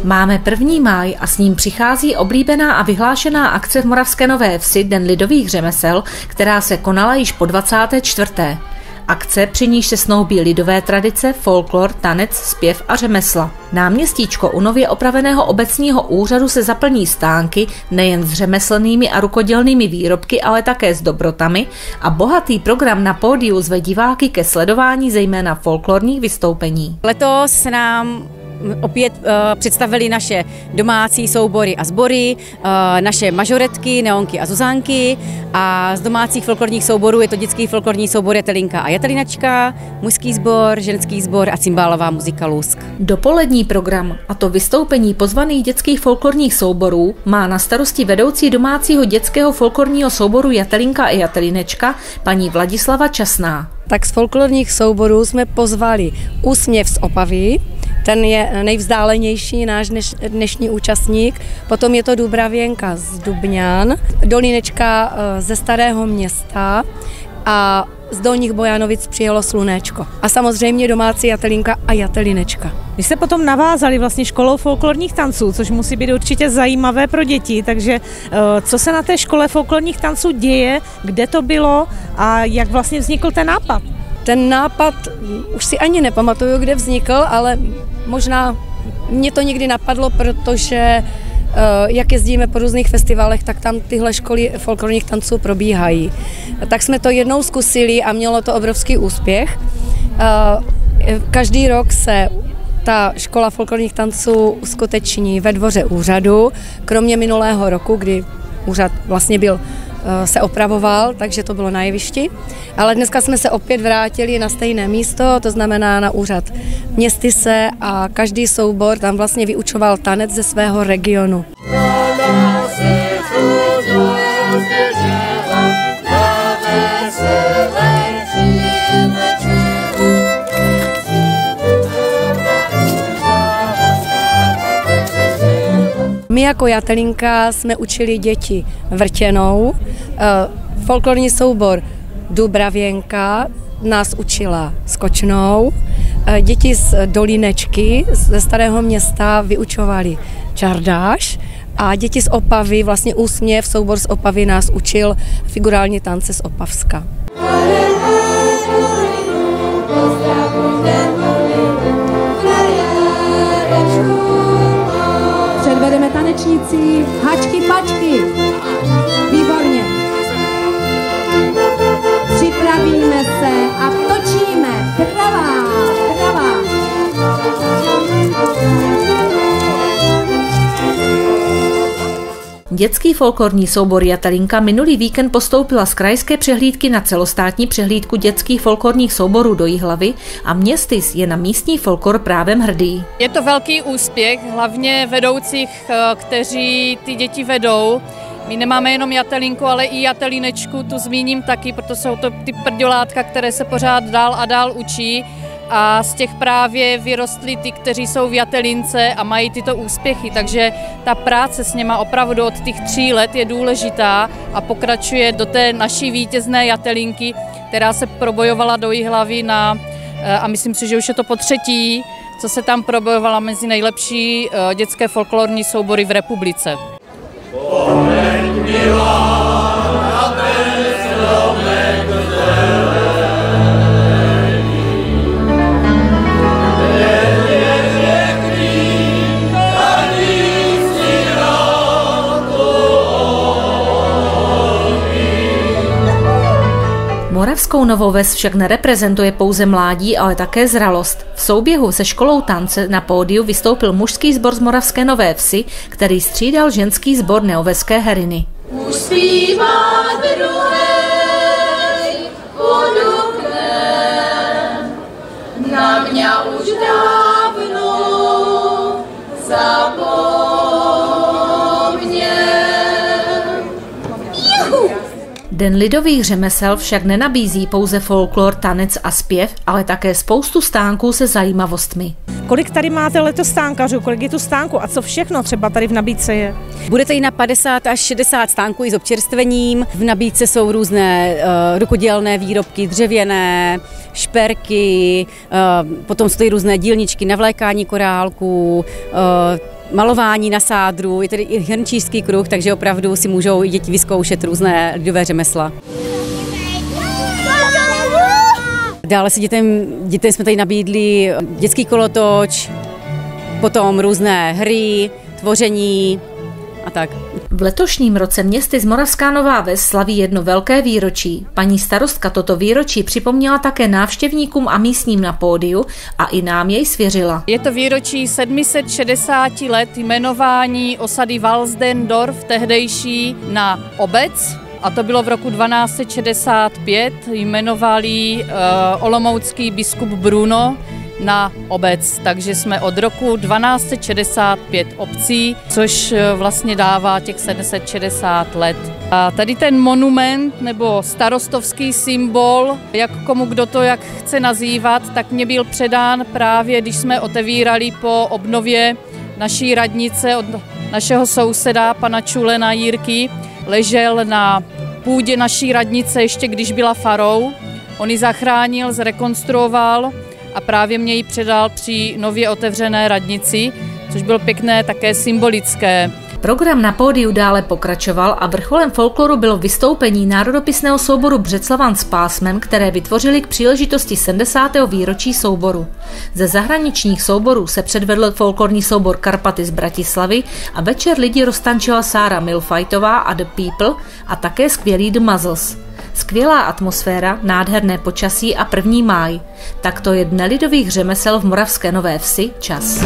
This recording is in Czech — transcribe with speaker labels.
Speaker 1: Máme 1. máj a s ním přichází oblíbená a vyhlášená akce v Moravské Nové Vsi Den lidových řemesel, která se konala již po 24. Akce, při níž se snoubí lidové tradice, folklor, tanec, zpěv a řemesla. Náměstíčko u nově opraveného obecního úřadu se zaplní stánky nejen s řemeslnými a rukodělnými výrobky, ale také s dobrotami a bohatý program na pódiu zve diváky ke sledování zejména folklorních vystoupení.
Speaker 2: Letos nám opět představili naše domácí soubory a sbory, naše mažoretky, neonky a zuzánky a z domácích folklorních souborů je to dětský folklorní soubor Jatelinka a Jatelinačka, mužský sbor, ženský sbor a cymbálová muzika Lusk.
Speaker 1: Dopolední program, a to vystoupení pozvaných dětských folklorních souborů, má na starosti vedoucí domácího dětského folklorního souboru Jatelinka a Jatelinečka paní Vladislava Časná.
Speaker 3: Tak z folklorních souborů jsme pozvali Úsměv z Opavy, ten je nejvzdálenější náš dnešní účastník, potom je to Dubravěnka z Dubňan, Dolinečka ze Starého Města a z Dolních Bojanovic přijelo Slunéčko. A samozřejmě domácí Jatelinka a Jatelinečka.
Speaker 4: Vy jste potom navázali vlastně školou folklorních tanců, což musí být určitě zajímavé pro děti, takže co se na té škole folklorních tanců děje, kde to bylo a jak vlastně vznikl ten nápad?
Speaker 3: Ten nápad, už si ani nepamatuju, kde vznikl, ale možná mě to někdy napadlo, protože jak jezdíme po různých festivalech, tak tam tyhle školy folklorních tanců probíhají. Tak jsme to jednou zkusili a mělo to obrovský úspěch. Každý rok se ta škola folklorních tanců uskuteční ve dvoře úřadu, kromě minulého roku, kdy úřad vlastně se opravoval, takže to bylo na jevišti. Ale dneska jsme se opět vrátili na stejné místo, to znamená na úřad Městyse a každý soubor tam vlastně vyučoval tanec ze svého regionu. My jako Jatelinka jsme učili děti vrtěnou, folklorní soubor Dubravěnka nás učila skočnou, děti z Dolinečky ze Starého Města vyučovali čardáš a děti z Opavy, vlastně Úsměv, soubor z Opavy nás učil figurální tance z Opavska.
Speaker 5: Předvedeme tanečníci hačky pačky. Výborně. Připravíme se a točíme. Pravá, pravá.
Speaker 1: Dětský folklorní soubor Jatelinka minulý víkend postoupila z krajské přehlídky na celostátní přehlídku dětských folklorních souborů do Jihlavy a Městys je na místní folklor právem hrdý.
Speaker 6: Je to velký úspěch, hlavně vedoucích, kteří ty děti vedou. My nemáme jenom Jatelinku, ale i Jatelinečku, tu zmíním taky, protože jsou to ty prďolátka, které se pořád dál a dál učí. A z těch právě vyrostli ty, kteří jsou v Jatelince a mají tyto úspěchy. Takže ta práce s něma opravdu od těch 3 let je důležitá a pokračuje do té naší vítězné Jatelinky, která se probojovala do Jihlavy a myslím si, že už je to po 3., co se tam probojovala mezi nejlepší dětské folklorní soubory v republice.
Speaker 1: Moravskou Novou Ves však nereprezentuje pouze mládí, ale také zralost. V souběhu se školou tance na pódiu vystoupil mužský sbor z Moravské Nové Vsi, který střídal ženský sbor Neoveské Heriny.
Speaker 7: Už zpívá druhej pod oknem, na mě už dávno zapomněl.
Speaker 1: Den lidových řemesel však nenabízí pouze folklor, tanec a zpěv, ale také spoustu stánků se zajímavostmi.
Speaker 4: Kolik tady máte letos stánkařů, kolik je tu stánku a co všechno třeba tady v nabídce je?
Speaker 2: Bude tady na 50 až 60 stánků i s občerstvením. V nabídce jsou různé rukodělné výrobky, dřevěné, šperky, potom stojí různé dílničky na vlékání korálků, malování na sádru, je tady i hrnčířský kruh, takže opravdu si můžou děti vyzkoušet různé lidové řemesla. Dále si dětem jsme tady nabídli dětský kolotoč, potom různé hry, tvoření a tak.
Speaker 1: V letošním roce městy z Moravská Nová Ves slaví jedno velké výročí. Paní starostka toto výročí připomněla také návštěvníkům a místním na pódiu a i nám jej svěřila.
Speaker 6: Je to výročí 760 let jmenování osady Walsdendorf, tehdejší na obec. A to bylo v roku 1265, jmenovali olomoucký biskup Bruno na obec, takže jsme od roku 1265 obcí, což vlastně dává těch 760 let. A tady ten monument nebo starostovský symbol, jak komu kdo to jak chce nazývat, tak mě byl předán právě, když jsme otevírali po obnově naší radnice od našeho souseda, pana Čulena Jirky, ležel na půdě naší radnice ještě když byla farou. On ji zachránil, zrekonstruoval a právě mě ji předal při nově otevřené radnici, což bylo pěkné, také symbolické.
Speaker 1: Program na pódiu dále pokračoval a vrcholem folkloru bylo vystoupení národopisného souboru Břeclavan s pásmem, které vytvořili k příležitosti 70. výročí souboru. Ze zahraničních souborů se předvedl folklorní soubor Karpaty z Bratislavy a večer lidi roztančila Sára Milfajtová a The People a také skvělý The Muzzles. Skvělá atmosféra, nádherné počasí a 1. máj. Tak to je Dne lidových řemesel v Moravské Nové Vsi čas.